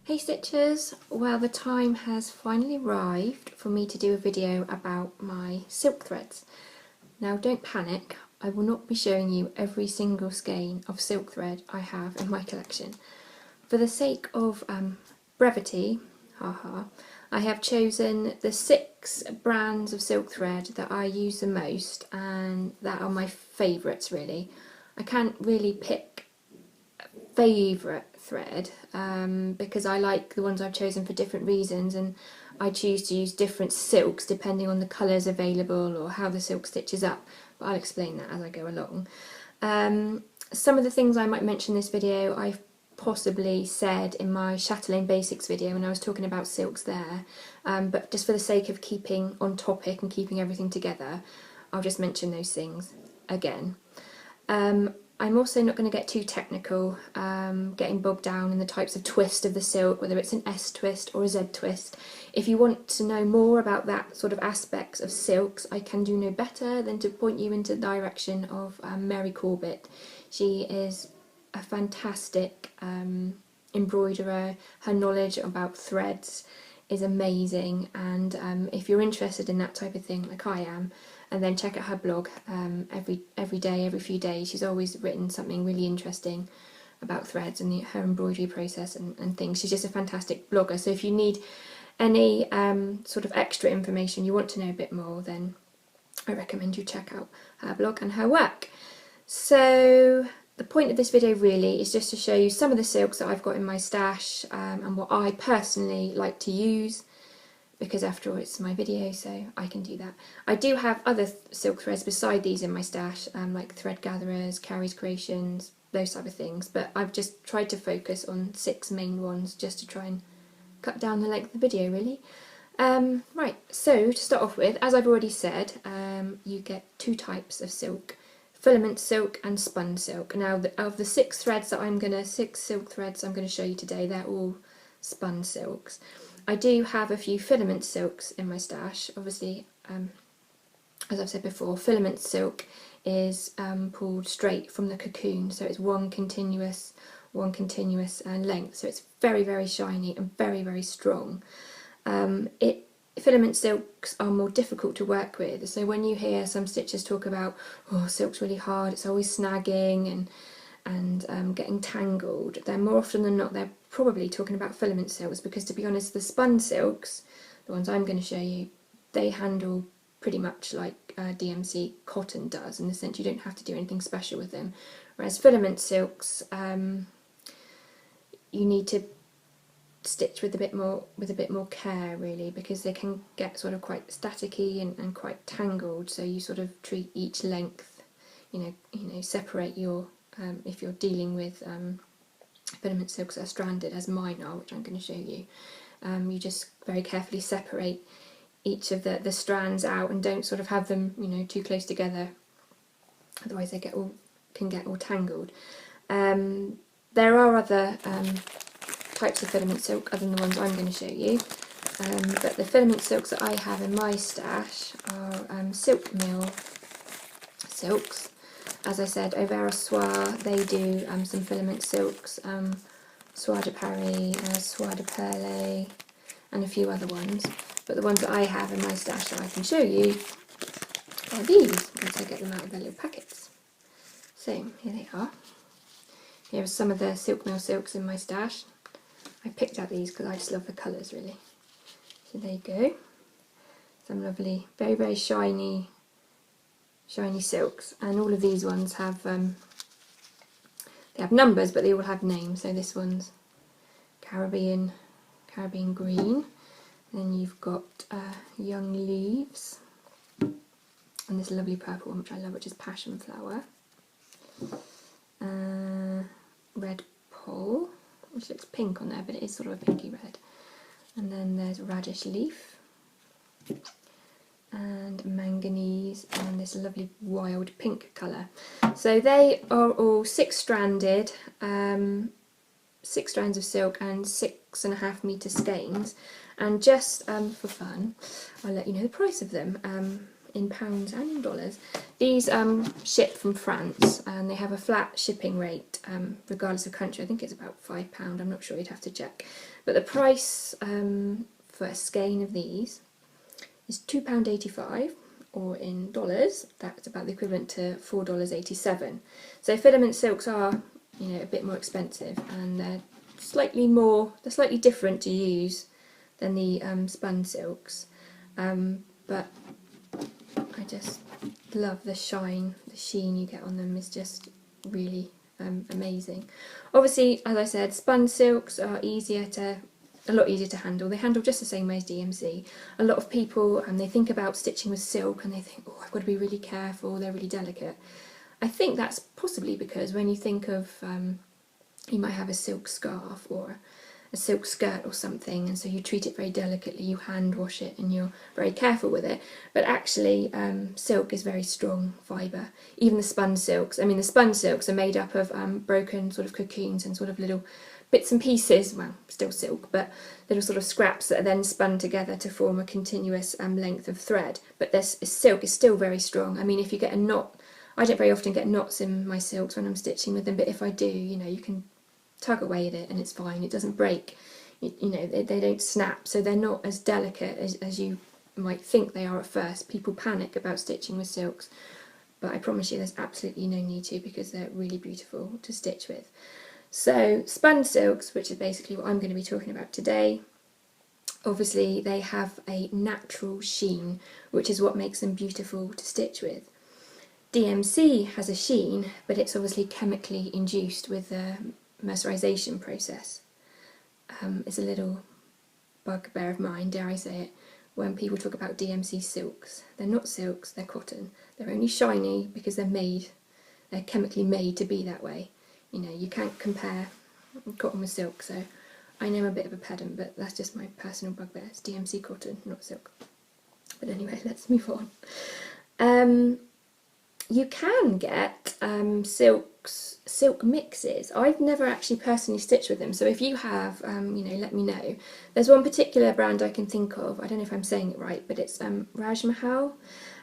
Hey Stitchers, well the time has finally arrived for me to do a video about my silk threads. Now don't panic, I will not be showing you every single skein of silk thread I have in my collection. For the sake of brevity, I have chosen the 6 brands of silk thread that I use the most and that are my favourites really. I can't really pick favourite thread because I like the ones I've chosen for different reasons, and I choose to use different silks depending on the colours available or how the silk stitches up, but I'll explain that as I go along. Some of the things I might mention in this video I've possibly said in my Chatelaine Basics video when I was talking about silks there, but just for the sake of keeping on topic and keeping everything together, I'll just mention those things again. I'm also not going to get too technical, getting bogged down in the types of twist of the silk, whether it's an S twist or a Z twist. If you want to know more about that sort of aspects of silks, I can do no better than to point you into the direction of Mary Corbett. She is a fantastic embroiderer. Her knowledge about threads is amazing, and if you're interested in that type of thing like I am, and then check out her blog every day, every few days. She's always written something really interesting about threads and her embroidery process and things. She's just a fantastic blogger. So if you need any sort of extra information, you want to know a bit more, then I recommend you check out her blog and her work. So the point of this video really is just to show you some of the silks that I've got in my stash and what I personally like to use, because after all it's my video, so I can do that. I do have other silk threads beside these in my stash, like thread gatherers, Carrie's creations, those type of things, but I've just tried to focus on 6 main ones just to try and cut down the length of the video really. Right, so to start off with, as I've already said, you get 2 types of silk: filament silk and spun silk. Now of the 6 threads that I'm gonna, 6 silk threads I'm gonna show you today, they're all spun silks. I do have a few filament silks in my stash. Obviously, as I've said before, filament silk is pulled straight from the cocoon, so it's one continuous length, so it's very, very shiny and very, very strong. Filament silks are more difficult to work with, so when you hear some stitchers talk about, oh, silk's really hard, it's always snagging and getting tangled, then more often than not they're probably talking about filament silks, because to be honest, the spun silks, the ones I'm going to show you, they handle pretty much like DMC cotton does, in the sense you don't have to do anything special with them, whereas filament silks you need to stitch with a bit more care really, because they can get sort of quite staticky and quite tangled, so you sort of treat each length, you know, separate your if you're dealing with filament silks that are stranded, as mine are, which I'm going to show you, you just very carefully separate each of the strands out and don't sort of have them, you know, too close together, otherwise they can get all tangled. There are other types of filament silk other than the ones I'm going to show you, but the filament silks that I have in my stash are silk mill silks. As I said, Ver A Soie, they do some filament silks, Soie de Paris, Soie de Perle, and a few other ones. But the ones that I have in my stash that I can show you are these, once I get them out of their little packets. So, here they are. Here are some of the silk mill silks in my stash. I picked out these because I just love the colours really. So there you go. Some lovely, very, very shiny silks, and all of these ones have they have numbers, but they all have names. So this one's Caribbean green, and then you've got young leaves, and this lovely purple one which I love, which is passion flower, red pole, which looks pink on there, but it is sort of a pinky red, and then there's radish leaf, and manganese, and this lovely wild pink colour. So they are all 6-stranded, 6 strands of silk and 6.5 metre skeins, and just for fun I'll let you know the price of them. in pounds and in dollars. These ship from France, and they have a flat shipping rate regardless of country. I think it's about £5. I'm not sure, you'd have to check. But the price for a skein of these is £2.85, or in dollars, that's about the equivalent to $4.87. So filament silks are, you know, a bit more expensive, and they're slightly different to use than the spun silks. But I just love the shine, the sheen you get on them is just really amazing. Obviously, as I said, spun silks are a lot easier to handle. They handle just the same way as DMC. A lot of people, they think about stitching with silk and they think, oh, I've got to be really careful, they're really delicate. I think that's possibly because when you think of, you might have a silk scarf or a silk skirt or something, and so you treat it very delicately, you hand wash it and you're very careful with it. But actually silk is very strong fibre. Even the spun silks, I mean the spun silks are made up of broken sort of cocoons and sort of little bits and pieces, well, still silk, but little sort of scraps that are then spun together to form a continuous length of thread. But this silk is still very strong. I mean, if you get a knot, I don't very often get knots in my silks when I'm stitching with them, but if I do, you know, you can tug away at it and it's fine, it doesn't break, you know, they don't snap, so they're not as delicate as you might think they are at first. People panic about stitching with silks, but I promise you there's absolutely no need to, because they're really beautiful to stitch with. So spun silks, which is basically what I'm going to be talking about today, obviously they have a natural sheen, which is what makes them beautiful to stitch with. DMC has a sheen, but it's obviously chemically induced with the mercerization process. It's a little bugbear of mine, dare I say it, when people talk about DMC silks. They're not silks, they're cotton. They're only shiny because they're chemically made to be that way. You know, you can't compare cotton with silk, so I know I'm a bit of a pedant, but that's just my personal bugbear. It's DMC cotton, not silk. But anyway, let's move on. You can get silk mixes. I've never actually personally stitched with them, so if you have, you know, let me know. There's one particular brand I can think of, I don't know if I'm saying it right, but it's Raj Mahal,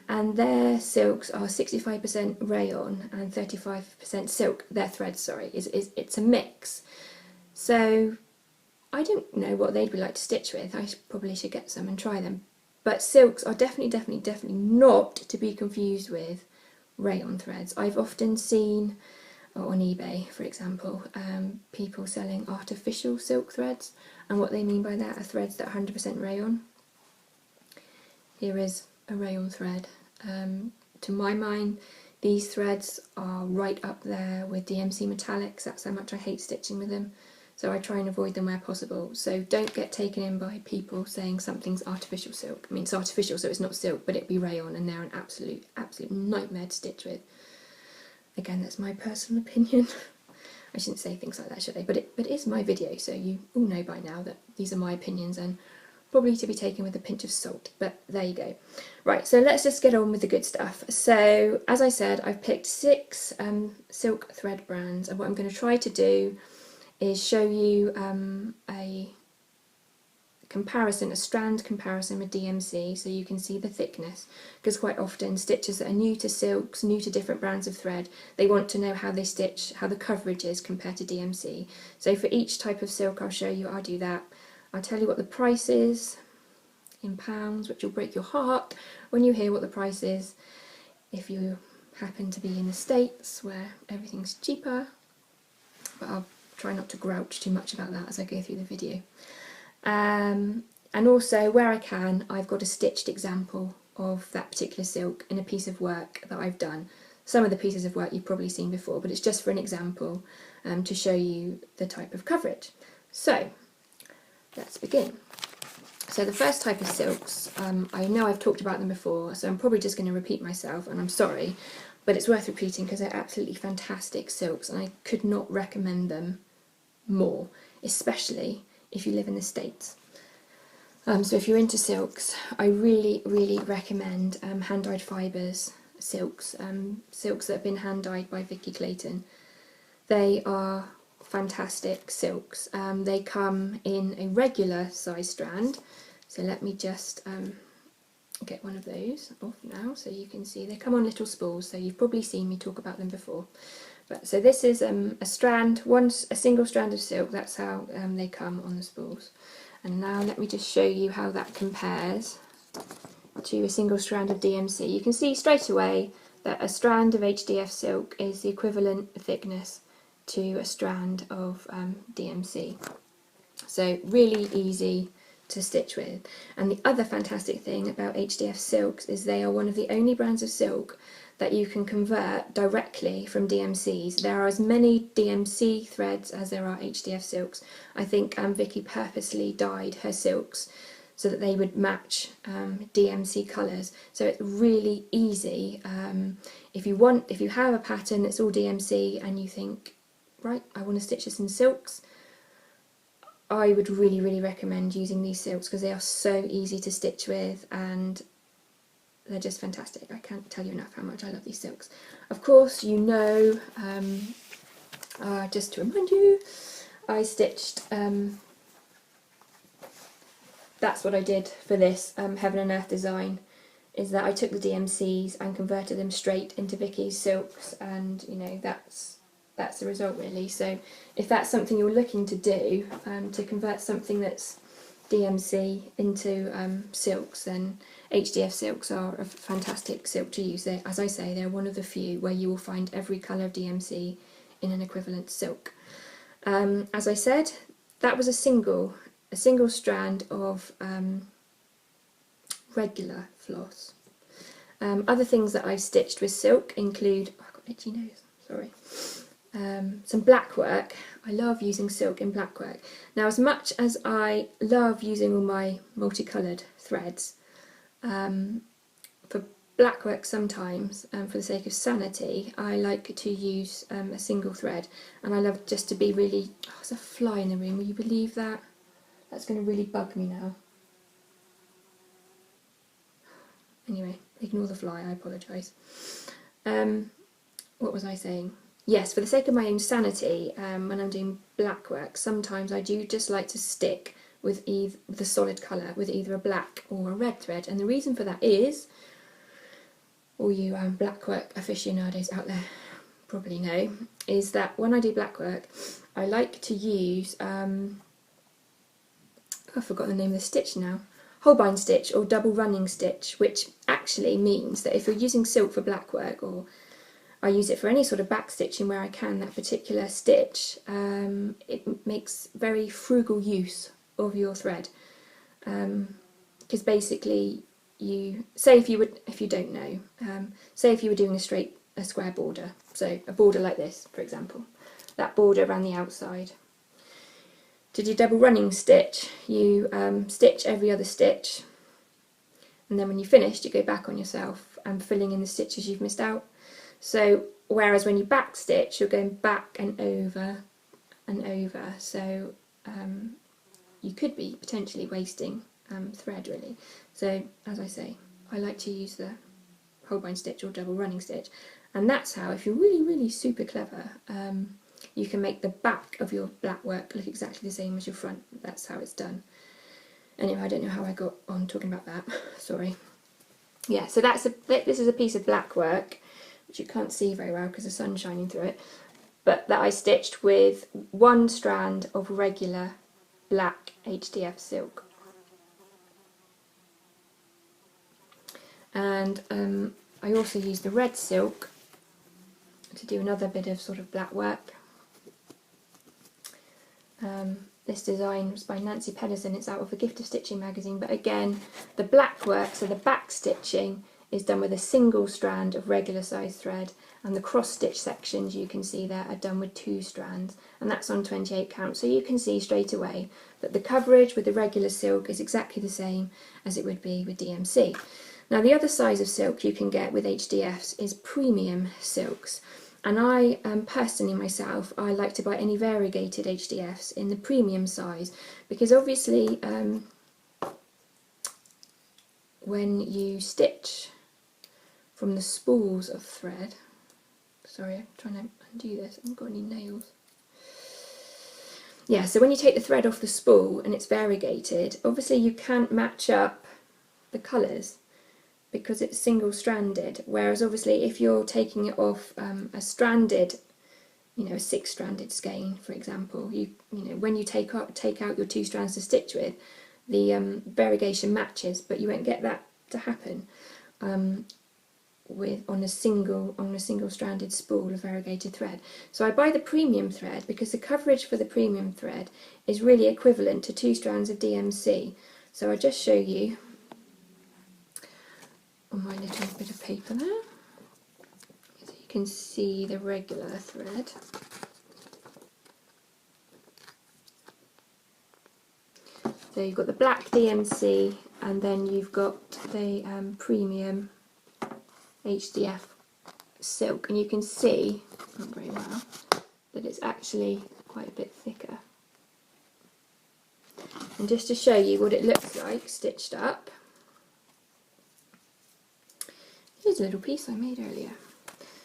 and their silks are 65% rayon and 35% silk. Their threads, sorry, it's a mix. So I don't know what they'd be like to stitch with. I probably should get some and try them. But silks are definitely not to be confused with rayon threads. I've often seen on eBay, for example, people selling artificial silk threads, and what they mean by that are threads that are 100% rayon. Here is a rayon thread. To my mind, these threads are right up there with DMC metallics. That's how much I hate stitching with them, so I try and avoid them where possible. So don't get taken in by people saying something's artificial silk. I mean, it's artificial, so it's not silk, but it'd be rayon, and they're an absolute nightmare to stitch with. Again, that's my personal opinion. I shouldn't say things like that, should I? But it is my video, so you all know by now that these are my opinions and probably to be taken with a pinch of salt, but there you go. Right, so let's just get on with the good stuff. So, as I said, I've picked 6 silk thread brands, and what I'm going to try to do is show you a comparison, a strand comparison with DMC, so you can see the thickness, because quite often stitchers that are new to silks, new to different brands of thread, they want to know how they stitch, how the coverage is compared to DMC. So for each type of silk I'll show you, I'll do that. I'll tell you what the price is in pounds, which will break your heart when you hear what the price is if you happen to be in the States where everything's cheaper, but I'll try not to grouch too much about that as I go through the video. And also, where I can, I've got a stitched example of that particular silk in a piece of work that I've done. Some of the pieces of work you've probably seen before, but it's just for an example to show you the type of coverage. So let's begin. So the first type of silks, I know I've talked about them before, so I'm probably just going to repeat myself, and I'm sorry, but it's worth repeating because they're absolutely fantastic silks, and I could not recommend them more, especially if you live in the States. So if you're into silks, I really recommend hand-dyed fibres silks, silks that have been hand-dyed by Vicky Clayton. They are fantastic silks. They come in a regular size strand, so let me just get one of those off now so you can see they come on little spools, so you've probably seen me talk about them before. But so this is a strand, a single strand of silk. That's how they come on the spools. And now let me just show you how that compares to a single strand of DMC. You can see straight away that a strand of HDF silk is the equivalent thickness to a strand of DMC. So really easy to stitch with. And the other fantastic thing about HDF silks is they are one of the only brands of silk that you can convert directly from DMCs. There are as many DMC threads as there are HDF silks. I think Vicky purposely dyed her silks so that they would match DMC colours. So it's really easy. If you have a pattern that's all DMC and you think, right, I want to stitch this in silks, I would really recommend using these silks because they are so easy to stitch with and they're just fantastic. I can't tell you enough how much I love these silks. Of course, you know, just to remind you, I stitched, that's what I did for this Heaven and Earth design, is that I took the DMCs and converted them straight into Vicky's silks, and you know, that's the result really. So if that's something you're looking to do, to convert something that's DMC into silks, then HDF silks are a fantastic silk to use. As I say, they're one of the few where you will find every colour of DMC in an equivalent silk. As I said, that was a single strand of regular floss. Other things that I've stitched with silk include, oh, I've got an itchy nose, sorry. Some black work. I love using silk in black work. Now, as much as I love using all my multicoloured threads, for black work sometimes, for the sake of sanity, I like to use a single thread, and I love just to be really, oh, there's a fly in the room, will you believe that? That's going to really bug me now. Anyway, ignore the fly, I apologise. What was I saying? Yes, for the sake of my own sanity, when I'm doing black work, sometimes I do just like to stick with the solid colour, with either a black or a red thread. And the reason for that is, all you black work aficionados out there probably know, is that when I do black work, I like to use, I've forgotten the name of the stitch now, holbein stitch or double running stitch, which actually means that if you're using silk for black work, or I use it for any sort of back stitching where I can, that particular stitch, it makes very frugal use of your thread, because basically you say, if you don't know, say if you were doing a square border, so a border like this for example, that border around the outside, to do double running stitch you stitch every other stitch, and then when you're finished you go back on yourself and filling in the stitches you've missed out. So whereas when you back stitch you're going back and over, so you could be potentially wasting thread really. So as I say, I like to use the holbein stitch or double running stitch, and that's how, if you're really super clever, you can make the back of your black work look exactly the same as your front. That's how it's done. Anyway, I don't know how I got on talking about that, sorry. Yeah, so this is a piece of black work which you can't see very well because the sun's shining through it, but that I stitched with one strand of regular black HDF silk. And I also used the red silk to do another bit of sort of black work. This design was by Nancy Pederson, it's out of the Gift of Stitching magazine, but again, the black work, so the back stitching, is done with a single strand of regular size thread, and the cross stitch sections you can see there are done with 2 strands, and that's on 28 count. So you can see straight away that the coverage with the regular silk is exactly the same as it would be with DMC. Now the other size of silk you can get with HDFs is premium silks, and I personally myself, I like to buy any variegated HDFs in the premium size, because obviously when you stitch from the spools of thread, sorry, I'm trying to undo this, I haven't got any nails. Yeah, so when you take the thread off the spool and it's variegated, obviously you can't match up the colours. because it's single-stranded, whereas obviously if you're taking it off a stranded, you know, a 6-stranded skein, for example, you know, when you take out your 2 strands to stitch with, the variegation matches, but you won't get that to happen on a single-stranded spool of variegated thread. So I buy the premium thread because the coverage for the premium thread is really equivalent to 2 strands of DMC. So I'll just show you on my little bit of paper there, so you can see the regular thread. So you've got the black DMC, and then you've got the premium HDF silk, and you can see, not very well, that it's actually quite a bit thicker. And just to show you what it looks like stitched up, here's a little piece I made earlier.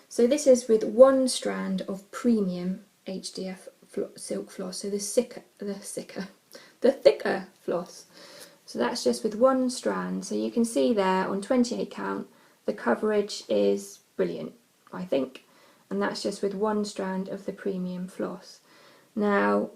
So this is with 1 strand of premium HDF silk floss, so the thicker floss. So that's just with 1 strand. So you can see there on 28 count, the coverage is brilliant, I think, and that's just with 1 strand of the premium floss. Now,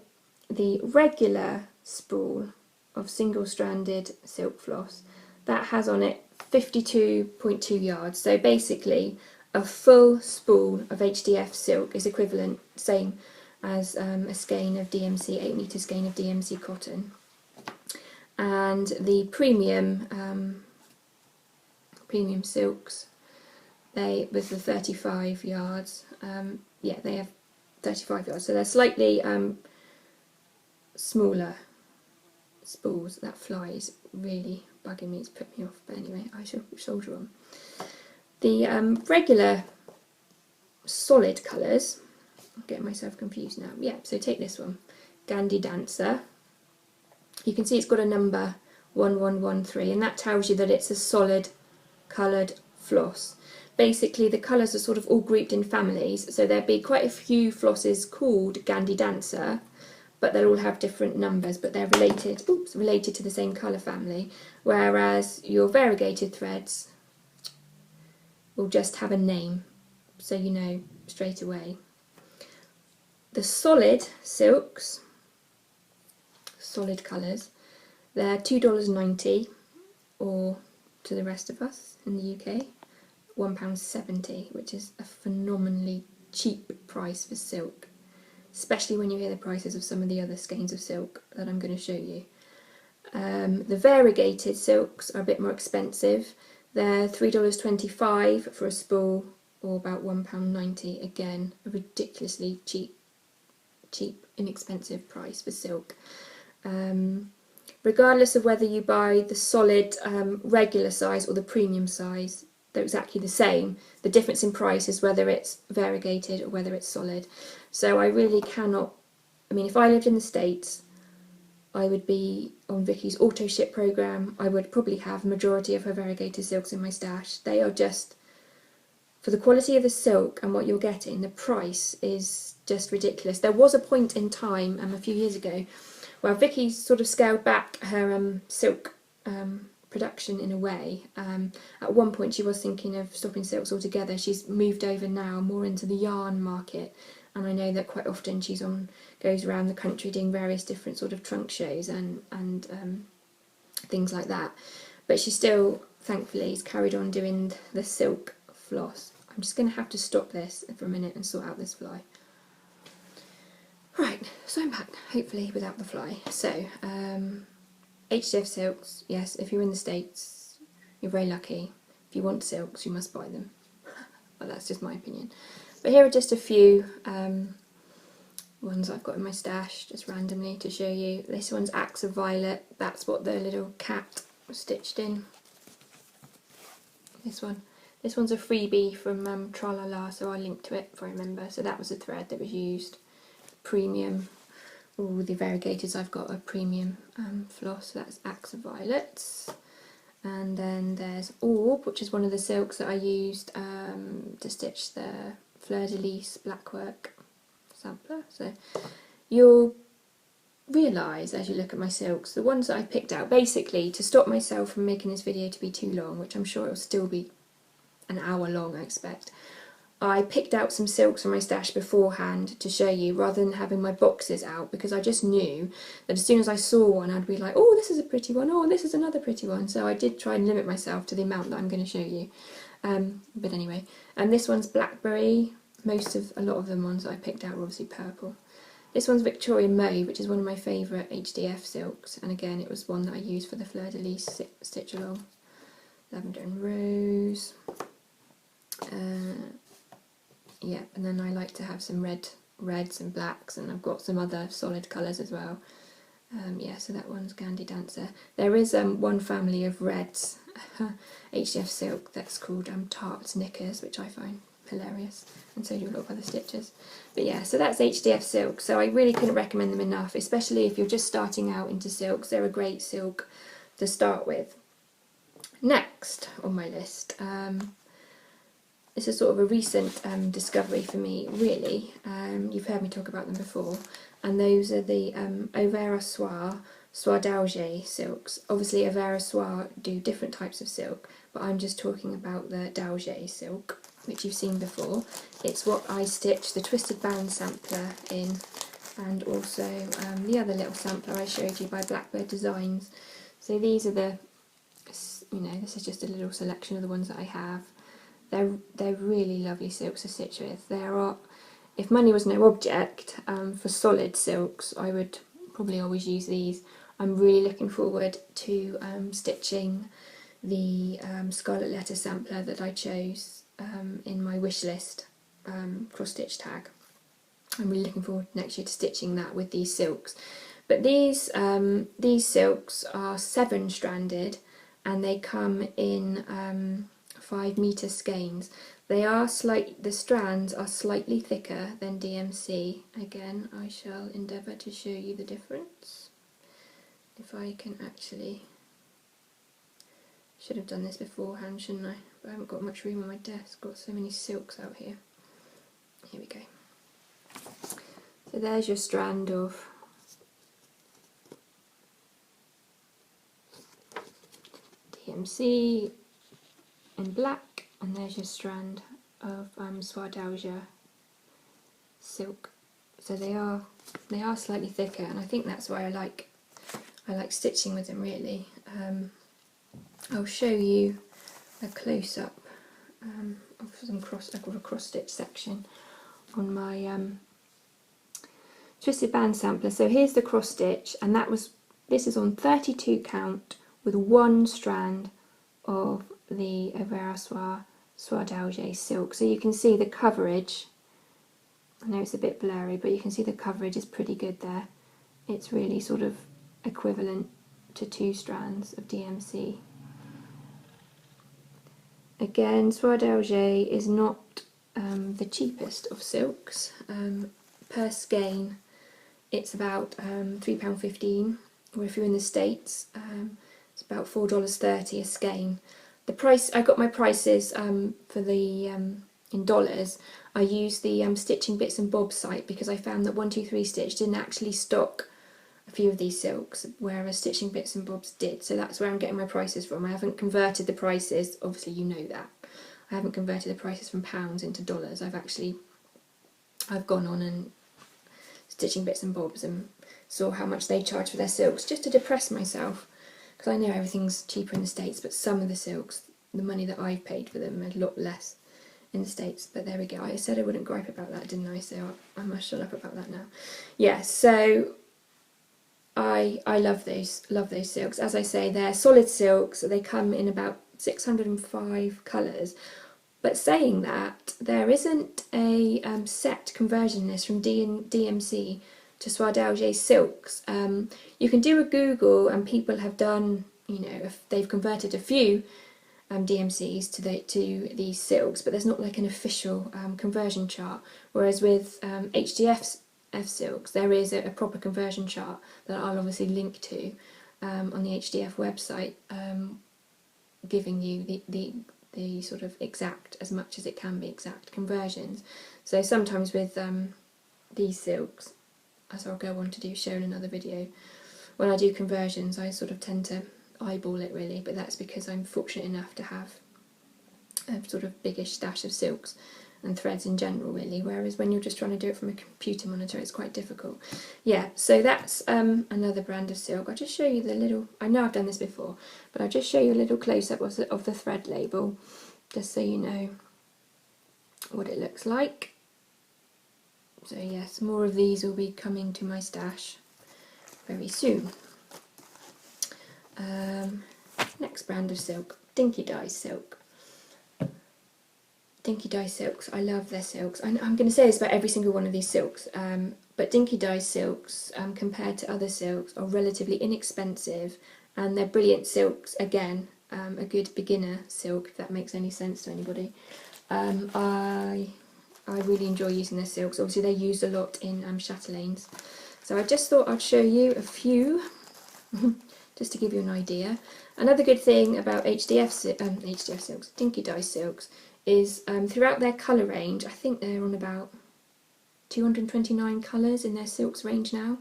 the regular spool of single-stranded silk floss, that has on it 52.2 yards. So basically, a full spool of HDF silk is equivalent, same as a skein of DMC, 8-metre skein of DMC cotton. And the premium silks, they, with the 35 yards, yeah, they have 35 yards, so they're slightly smaller spools. That fly is really bugging me, it's put me off, but anyway, I shall soldier on. The regular solid colours, I'm getting myself confused now, yeah, so take this one, Dandy Dancer. You can see it's got a number 1113, and that tells you that it's a solid coloured floss. Basically the colours are sort of all grouped in families, so there'd be quite a few flosses called Dandy Dancer, but they'll all have different numbers, but they're related to the same colour family, whereas your variegated threads will just have a name, so you know straight away. The solid silks, solid colours, they're $2.90, or to the rest of us in the UK, £1.70, which is a phenomenally cheap price for silk, especially when you hear the prices of some of the other skeins of silk that I'm going to show you. The variegated silks are a bit more expensive. They're $3.25 for a spool, or about £1.90, again a ridiculously cheap, inexpensive price for silk. Regardless of whether you buy the solid regular size or the premium size, they're exactly the same. The difference in price is whether it's variegated or whether it's solid. So I really cannot, I mean, if I lived in the States, I would be on Vicky's auto ship program. I would probably have the majority of her variegated silks in my stash. They are just, for the quality of the silk and what you're getting, the price is just ridiculous. There was a point in time a few years ago where Vicky sort of scaled back her silk production in a way. At one point she was thinking of stopping silks altogether. She's moved over now more into the yarn market, and I know that quite often she's goes around the country doing various different sort of trunk shows and things like that. But she still, thankfully, has carried on doing the silk floss. I'm just going to have to stop this for a minute and sort out this fly. Right, so I'm back, hopefully without the fly. So, HDF silks, yes, if you're in the States, you're very lucky. If you want silks, you must buy them. Well, that's just my opinion. But here are just a few ones I've got in my stash, just randomly to show you. This one's Axe of Violet, that's what the little cat was stitched in. This one's a freebie from Tralala, so I'll link to it if I remember. So that was a thread that was used. Premium, all the variegateds I've got are premium floss, so that's Axe of Violets. And then there's Orb, which is one of the silks that I used to stitch the Fleur de Lis blackwork sampler. So you'll realise as you look at my silks, the ones that I picked out, basically to stop myself from making this video to be too long, which I'm sure it will still be an hour long I expect, I picked out some silks from my stash beforehand to show you rather than having my boxes out, because I just knew that as soon as I saw one I'd be like, oh, this is a pretty one, oh, this is another pretty one. So I did try and limit myself to the amount that I'm going to show you. But anyway, and this one's blackberry. A lot of the ones that I picked out were obviously purple. This one's Victorian Mauve, which is one of my favourite HDF silks, and again it was one that I used for the Fleur-de-Lis stitch along. Lavender and Rose. Yeah, and then I like to have some reds and blacks, and I've got some other solid colours as well. Yeah, so that one's Gandhi Dancer. There is one family of reds HDF silk that's called Tarts Knickers, which I find hilarious, and so do a lot of other stitches. But yeah, so that's HDF silk, so I really couldn't recommend them enough, especially if you're just starting out into silks. They're a great silk to start with. Next on my list, this is sort of a recent discovery for me, really. You've heard me talk about them before, and those are the Ver A Soie, Soie d'Alger silks. Obviously, Ver A Soie do different types of silk, but I'm just talking about the d'Alger silk, which you've seen before. It's what I stitched the twisted band sampler in, and also the other little sampler I showed you by Blackbird Designs. So these are the, this is just a little selection of the ones that I have. They're really lovely silks to stitch with. If money was no object, for solid silks I would probably always use these. I'm really looking forward to stitching the Scarlet Letter sampler that I chose in my wish list cross stitch tag. I'm really looking forward next year to stitching that with these silks. But these silks are 7-stranded, and they come in 5-metre skeins. The strands are slightly thicker than DMC. Again, I shall endeavour to show you the difference. If I can actually, should have done this beforehand, shouldn't I? But I haven't got much room on my desk. Got so many silks out here. Here we go. So there's your strand of DMC in black, and there's your strand of Soie d'Alger silk. So they are slightly thicker, and I think that's why I like stitching with them, really. I'll show you a close-up of some cross stitch section on my twisted band sampler. So here's the cross stitch, and this is on 32 count with 1 strand of the Ver A Soie Soie d'Alger silk. So you can see the coverage. I know it's a bit blurry, but you can see the coverage is pretty good there. It's really sort of equivalent to 2 strands of DMC. Again, Soie d'Alger is not the cheapest of silks. Per skein it's about £3.15, or if you're in the States it's about $4.30 a skein. The price, I got my prices for the in dollars. I used the Stitching Bits and Bobs site, because I found that 123 Stitch didn't actually stock a few of these silks, whereas Stitching Bits and Bobs did. So that's where I'm getting my prices from. I haven't converted the prices, obviously you know that. I haven't converted the prices from pounds into dollars. I've gone on and Stitching Bits and Bobs and saw how much they charge for their silks, just to depress myself, because I know everything's cheaper in the States, but some of the silks, the money that I've paid for them, is a lot less in the States. But there we go. I said I wouldn't gripe about that, didn't I? So I must shut up about that now. Yeah, so I love those silks. As I say, they're solid silks. They come in about 605 colours. But saying that, there isn't a set conversion list from DMC to Soie d'Alger silks. You can do a Google, and people have done, if they've converted a few DMCs to these silks, but there's not like an official conversion chart. Whereas with HDF silks, there is a proper conversion chart that I'll obviously link to on the HDF website, giving you the sort of exact, as much as it can be exact, conversions. So sometimes with these silks, as I'll go on to do show in another video. When I do conversions, I sort of tend to eyeball it really, but that's because I'm fortunate enough to have a sort of biggish stash of silks and threads in general really, whereas when you're just trying to do it from a computer monitor it's quite difficult. Yeah, so that's another brand of silk. I'll just show you the little, I know I've done this before, but I'll just show you a little close-up of the thread label, just so you know what it looks like. So yes, more of these will be coming to my stash very soon. Next brand of silk, Dinky Dyes silk. Dinky Dyes silks, I love their silks. I'm going to say this about every single one of these silks, but Dinky Dyes silks, compared to other silks, are relatively inexpensive, and they're brilliant silks. Again, a good beginner silk, if that makes any sense to anybody. I really enjoy using their silks. Obviously they're used a lot in chatelaines. So I just thought I'd show you a few, just to give you an idea. Another good thing about HDF silks, Dinky Dyes silks, is throughout their colour range, I think they're on about 229 colours in their silks range now.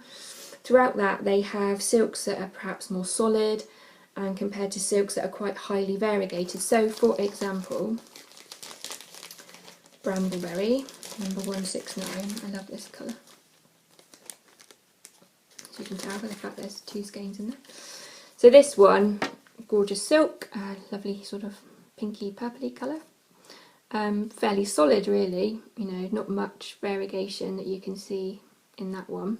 Throughout that they have silks that are perhaps more solid, and compared to silks that are quite highly variegated. So for example, Brambleberry, number 169, I love this colour. As you can tell by the fact there's two skeins in there. So this one, gorgeous silk, lovely sort of pinky purpley colour. Fairly solid really, you know, not much variegation that you can see in that one.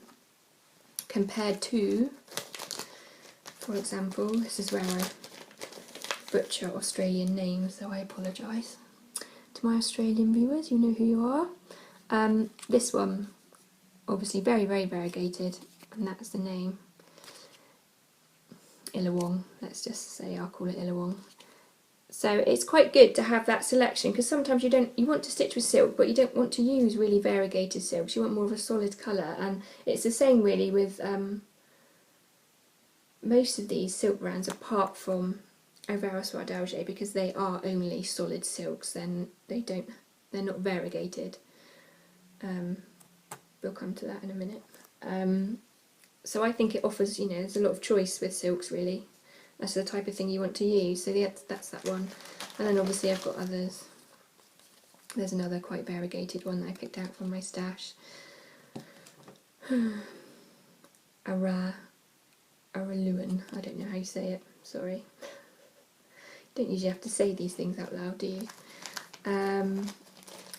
Compared to, for example, this is where I butcher Australian names, so I apologise. To my Australian viewers, you know who you are. This one, obviously very, very variegated, and that's the name. Illawong, let's just say I'll call it Illawong. So it's quite good to have that selection, because sometimes you want to stitch with silk, but you don't want to use really variegated silks. You want more of a solid colour, and it's the same really with most of these silk brands, apart from Ver A Soie d'Alger, because they are only solid silks. Then they're not variegated. We'll come to that in a minute. So I think it offers, you know, there's a lot of choice with silks really. That's the type of thing you want to use. So yeah, that's that one. And then obviously I've got others. There's another quite variegated one that I picked out from my stash. Araluan, I don't know how you say it, sorry. Don't usually have to say these things out loud, do you? And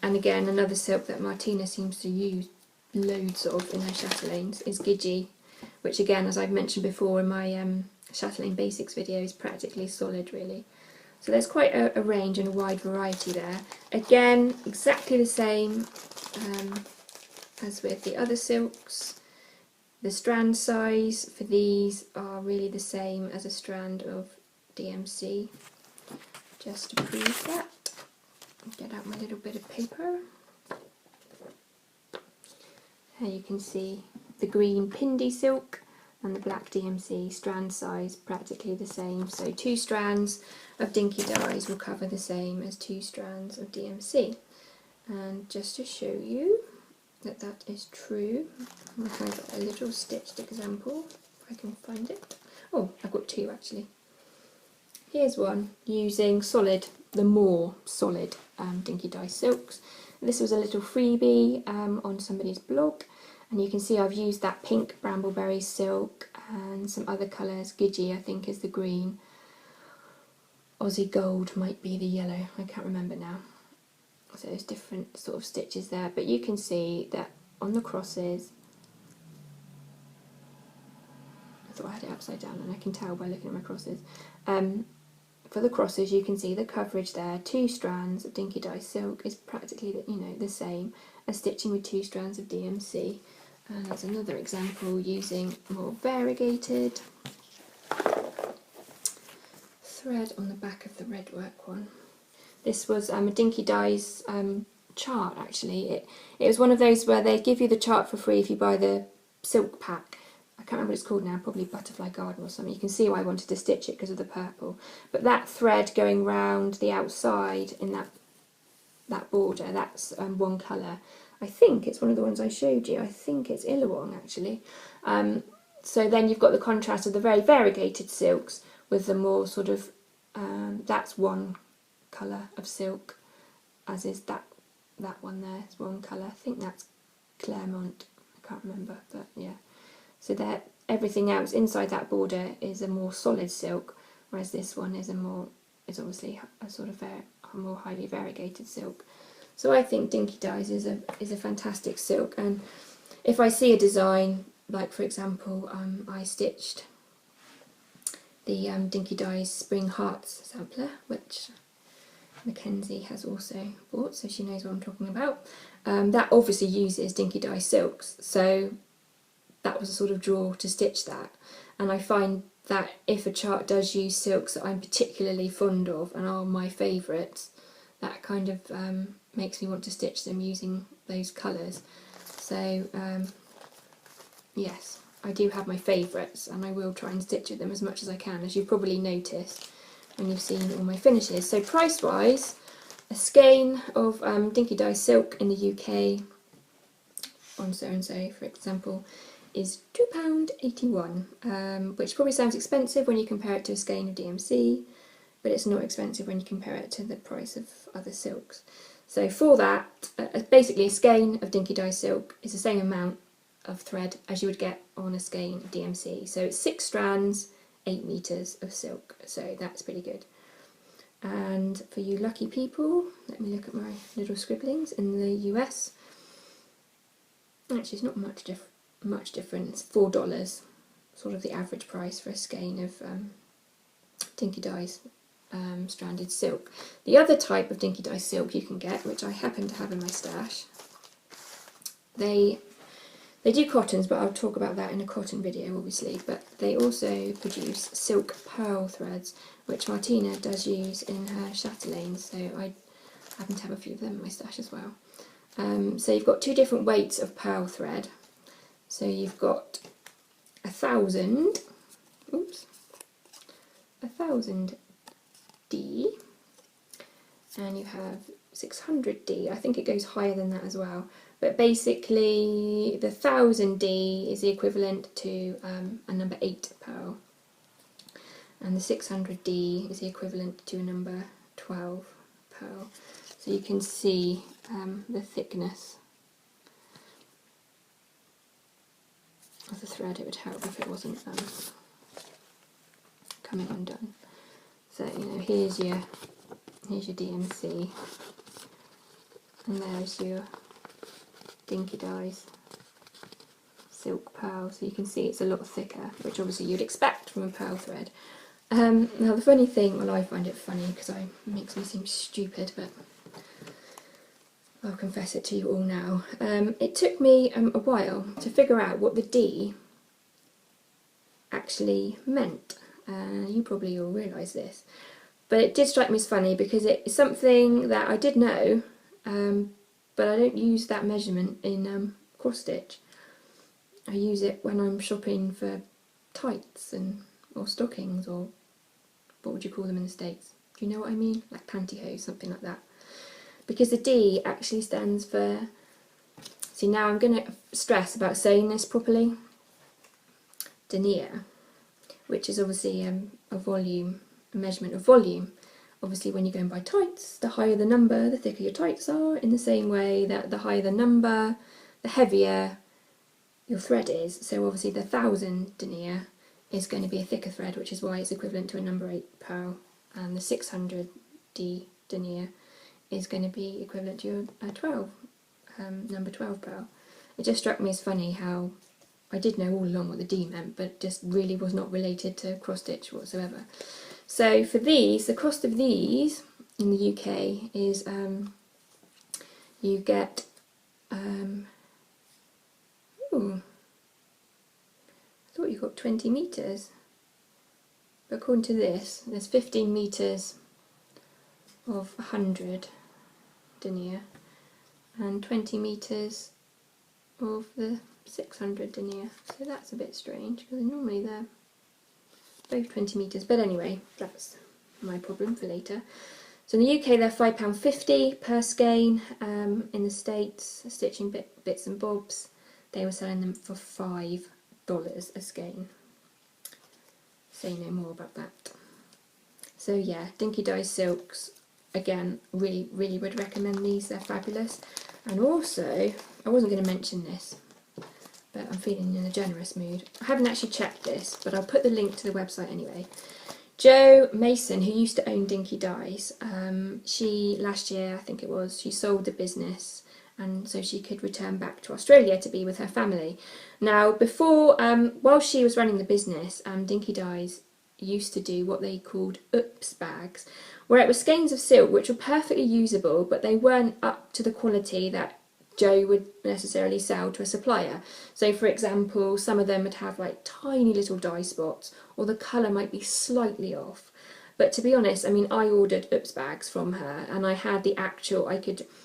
again, another silk that Martina seems to use loads of in her chatelaines is Gidgee, which again, as I've mentioned before in my chatelaine basics video, is practically solid really. So there's quite a range and a wide variety there. Again, exactly the same as with the other silks. The strand size for these are really the same as a strand of DMC. Just to prove that, get out my little bit of paper. Here you can see the green Pindi silk and the black DMC, strand size practically the same. So 2 strands of Dinky Dyes will cover the same as 2 strands of DMC. And just to show you that that is true, I have a little stitched example, if I can find it. Oh, I've got 2 actually. Here's one using solid, the more solid Dinky Dyes silks. This was a little freebie on somebody's blog, and you can see I've used that pink Brambleberry silk and some other colours. Gidgee I think is the green, Aussie Gold might be the yellow, I can't remember now. So there's different sort of stitches there, but you can see that on the crosses, I thought I had it upside down and I can tell by looking at my crosses. For the crosses you can see the coverage there. 2 strands of Dinky Dyes silk is practically the same as stitching with 2 strands of DMC. And there's another example using more variegated thread on the back of the red work one. This was a Dinky Dyes chart actually. It was one of those where they give you the chart for free if you buy the silk pack. I can't remember what it's called now, probably Butterfly Garden or something. You can see why I wanted to stitch it because of the purple. But that thread going round the outside in that that border, that's one colour. I think it's one of the ones I showed you. I think it's Illawong actually. So then you've got the contrast of the very variegated silks with the more sort of, that's one colour of silk, as is that one there is one colour. I think that's Claremont, I can't remember, but yeah. So that everything else inside that border is a more solid silk, whereas this one is obviously a sort of a more highly variegated silk. So I think Dinky Dyes is a fantastic silk, and if I see a design, like for example, I stitched the Dinky Dyes Spring Hearts sampler, which Mackenzie has also bought, so she knows what I'm talking about. That obviously uses Dinky Dyes silks, so that was a sort of draw to stitch that. And I find that if a chart does use silks that I'm particularly fond of and are my favourites, that kind of makes me want to stitch them using those colours. So yes, I do have my favourites, and I will try and stitch with them as much as I can, as you've probably noticed when you've seen all my finishes. So price wise, a skein of Dinky Dyes silk in the UK on So and So, for example, is £2.81, which probably sounds expensive when you compare it to a skein of DMC, but it's not expensive when you compare it to the price of other silks. So for that, basically a skein of Dinky Dyes silk is the same amount of thread as you would get on a skein of DMC. So it's 6 strands, 8 metres of silk, so that's pretty good. And for you lucky people, let me look at my little scribblings. In the US, actually it's not much different, it's $4, sort of the average price for a skein of Dinky Dyes stranded silk. The other type of Dinky Dyes silk you can get, which I happen to have in my stash, they do cottons, but I'll talk about that in a cotton video obviously, but they also produce silk pearl threads, which Martina does use in her chatelaines, so I happen to have a few of them in my stash as well. So you've got 2 different weights of pearl thread. So you've got 1000 D, and you have 600 D. I think it goes higher than that as well. But basically, the 1000 D is the equivalent to a number 8 pearl, and the 600 D is the equivalent to a number 12 pearl. So you can see the thickness of the thread. It would help if it wasn't coming undone. So here's your DMC, and there's your Dinky Dyes silk pearl. So you can see it's a lot thicker, which obviously you'd expect from a pearl thread. Now the funny thing, well, I find it funny because it makes me seem stupid, but I'll confess it to you all now. It took me a while to figure out what the D actually meant. You probably all realise this, but it did strike me as funny because it's something that I did know, but I don't use that measurement in cross stitch. I use it when I'm shopping for tights or stockings, or what would you call them in the States? Do you know what I mean? Like pantyhose, something like that. Because the D actually stands for, see, now I'm going to stress about saying this properly, denier, which is obviously a measurement of volume. Obviously when you go and buy tights, the higher the number, the thicker your tights are, in the same way that the higher the number, the heavier your thread is. So obviously the 1000 denier is going to be a thicker thread, which is why it's equivalent to a number 8 pearl, and the 600 D denier is going to be equivalent to a number 12 pearl. It just struck me as funny how I did know all along what the D meant, but just really was not related to cross stitch whatsoever. So for these, the cost of these in the UK is you get I thought you got 20 metres, but according to this, there's 15 metres of 100 denier and 20 metres of the 600 denier. So that's a bit strange because normally they're both 20 metres, but anyway, that's my problem for later. So in the UK they're £5.50 per skein. In the States, Stitching Bits and Bobs, they were selling them for $5 a skein. Say no more about that. So yeah, Dinky Dyes silks, again, really would recommend these, they're fabulous. And also, I wasn't going to mention this, but I'm feeling in a generous mood. I haven't actually checked this, but I'll put the link to the website anyway. Jo Mason, who used to own Dinky Dyes, she, last year I think it was, she sold the business and so she could return back to Australia to be with her family. Now before, while she was running the business, Dinky Dyes used to do what they called oops bags, where it was skeins of silk which were perfectly usable, but they weren't up to the quality that Jo would necessarily sell to a supplier. So for example, some of them would have like tiny little dye spots, or the colour might be slightly off. But to be honest, I mean, I ordered oops bags from her and I had the actual,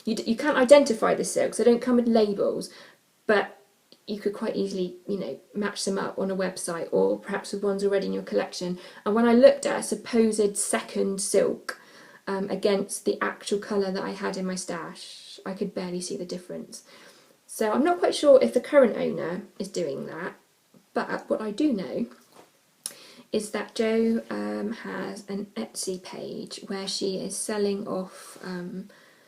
you can't identify the silks, they don't come with labels, but you could quite easily, you know, match them up on a website or perhaps with ones already in your collection. And when I looked at a supposed second silk against the actual colour that I had in my stash, I could barely see the difference. So I'm not quite sure if the current owner is doing that, but what I do know is that Jo has an Etsy page where she is selling off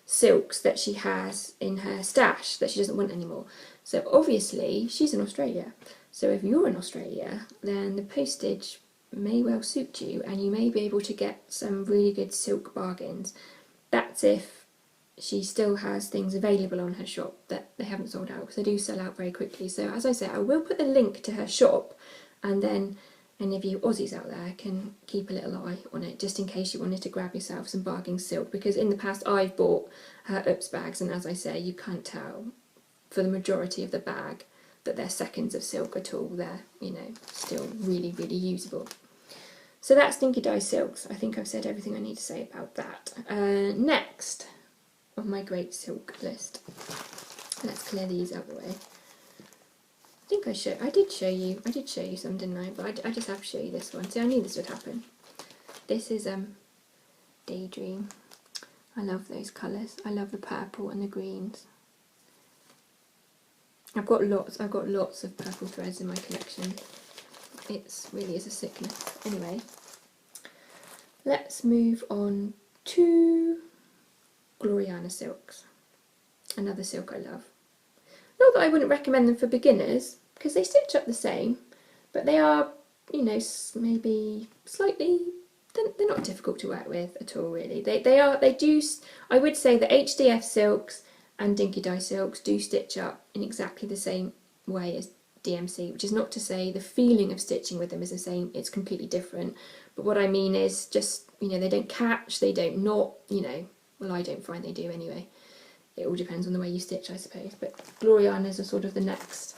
silks that she has in her stash that she doesn't want anymore. So obviously she's in Australia, so if you're in Australia then the postage may well suit you and you may be able to get some really good silk bargains. That's if she still has things available on her shop that they haven't sold out, because they do sell out very quickly. So as I say, I will put the link to her shop, and then any of you Aussies out there can keep a little eye on it just in case you wanted to grab yourself some bargain silk, because in the past I've bought her oops bags and as I say, you can't tell for the majority of the bag that they're seconds of silk at all. They're, you know, still really usable. So that's Dinky Dyes silks. I think I've said everything I need to say about that. Next on my great silk list, let's clear these out of the way. I did show you some, didn't I? But I just have to show you this one. See, I knew this would happen. This is Daydream. I love those colours. I love the purple and the greens. I've got lots of purple threads in my collection. It really is a sickness. Anyway, let's move on to Gloriana silks. Another silk I love. Not that I wouldn't recommend them for beginners, because they stitch up the same, but they are, you know, maybe slightly, they're not difficult to work with at all really. I would say the HDF silks and Dinky Dye silks do stitch up in exactly the same way as DMC, which is not to say the feeling of stitching with them is the same, it's completely different. But what I mean is just, you know, they don't catch, they don't knot, you know, well I don't find they do anyway. It all depends on the way you stitch, I suppose, but Glorianas are sort of the next.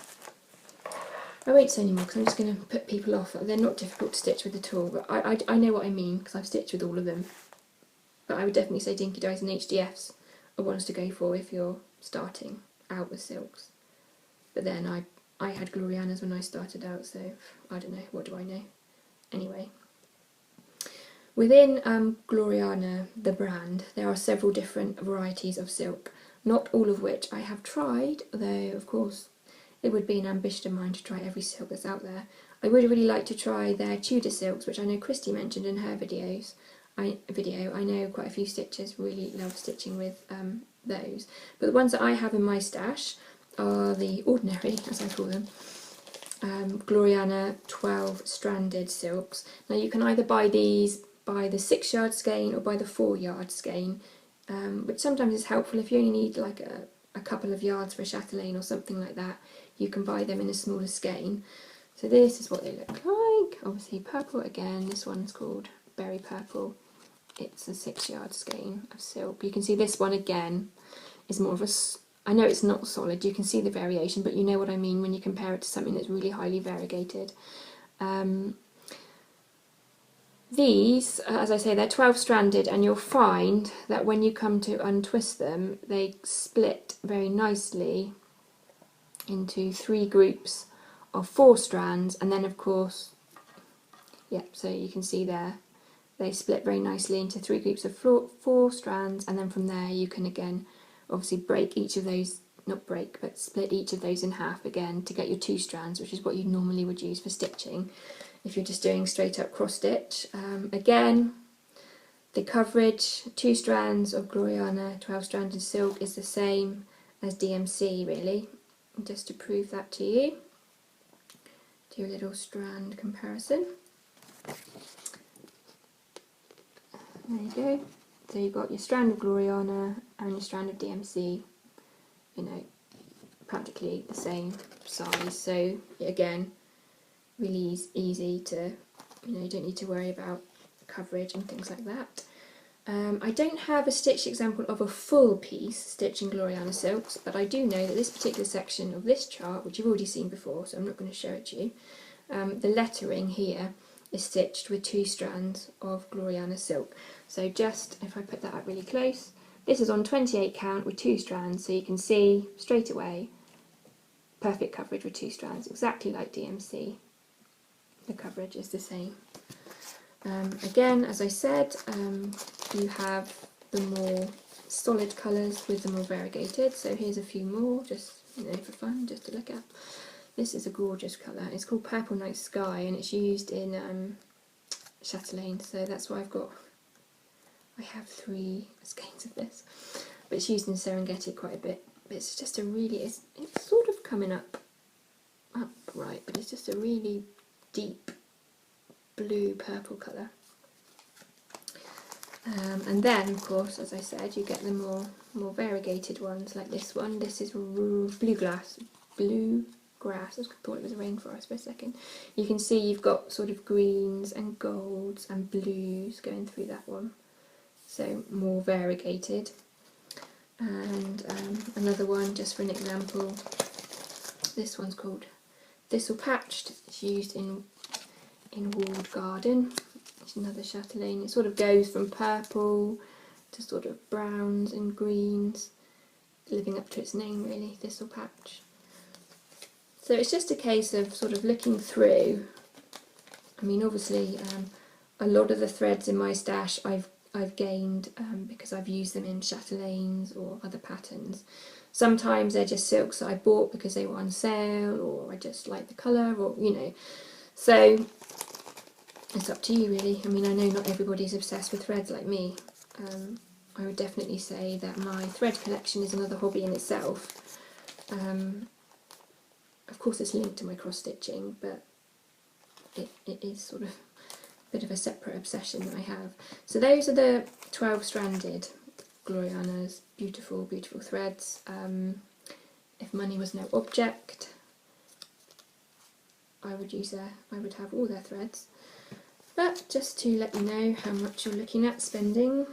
I won't say any more because I'm just going to put people off. They're not difficult to stitch with at all, but I know what I mean because I've stitched with all of them. But I would definitely say Dinky Dyes and HDFs are ones to go for if you're starting out with silks. But then I had Glorianas when I started out, so I don't know, what do I know? Anyway. Within Gloriana, the brand, there are several different varieties of silk, not all of which I have tried, though of course it would be an ambition of mine to try every silk that's out there. I would really like to try their Tudor silks, which I know Christy mentioned in her video. I know quite a few stitchers really love stitching with those, but the ones that I have in my stash are the ordinary, as I call them, Gloriana 12 stranded silks. Now you can either buy these by the 6-yard skein or by the 4-yard skein, which sometimes is helpful if you only need like a couple of yards for a chatelaine or something like that. You can buy them in a smaller skein. So this is what they look like. Obviously purple again, this one's called Berry Purple. It's a 6-yard skein of silk. You can see this one again is more of a, I know it's not solid, you can see the variation, but you know what I mean when you compare it to something that's really highly variegated. These, as I say, they're 12 stranded, and you'll find that when you come to untwist them, they split very nicely into 3 groups of 4 strands, and then of course, yeah, so you can see they're they split very nicely into 3 groups of 4 strands, and then from there you can again obviously break each of those, not break, but split each of those in half again to get your 2 strands, which is what you normally would use for stitching if you're just doing straight up cross stitch. Again, the coverage, 2 strands of Gloriana 12 stranded silk is the same as DMC really, just to prove that to you. Do a little strand comparison. There you go. So you've got your strand of Gloriana and your strand of DMC, you know, practically the same size. So again, really easy to, you know, you don't need to worry about coverage and things like that. I don't have a stitched example of a full piece stitching Gloriana silks, but I do know that this particular section of this chart, which you've already seen before, so I'm not going to show it to you, the lettering here is stitched with 2 strands of Gloriana silk. So just, if I put that up really close, this is on 28 count with 2 strands, so you can see straight away perfect coverage with 2 strands, exactly like DMC. The coverage is the same. Again, as I said, you have the more solid colours with the more variegated. So here's a few more, just, you know, for fun, just to look at. This is a gorgeous colour. It's called Purple Night Sky, and it's used in chatelaine. So that's why I have 3 skeins of this. But it's used in Serengeti quite a bit. But it's just a really, it's sort of coming up right, but it's just a really deep blue purple colour. And then of course, as I said, you get the more variegated ones like this one. This is bluegrass. I thought it was a rainforest for a second. You can see you've got sort of greens and golds and blues going through that one, so more variegated. And another one, just for an example, this one's called Thistle Patched. It's used in walled garden. It's another chatelaine. It sort of goes from purple to sort of browns and greens, living up to its name really, Thistle Patch. So it's just a case of sort of looking through. I mean, obviously a lot of the threads in my stash I've gained because I've used them in chatelaines or other patterns. Sometimes they're just silks that I bought because they were on sale, or I just like the colour, or you know. So it's up to you really. I mean, I know not everybody's obsessed with threads like me. I would definitely say that my thread collection is another hobby in itself. Of course it's linked to my cross stitching, but it is sort of a bit of a separate obsession that I have. So those are the 12 stranded Gloriana's beautiful, beautiful threads. If money was no object, I would have all their threads. But just to let you know how much you're looking at spending,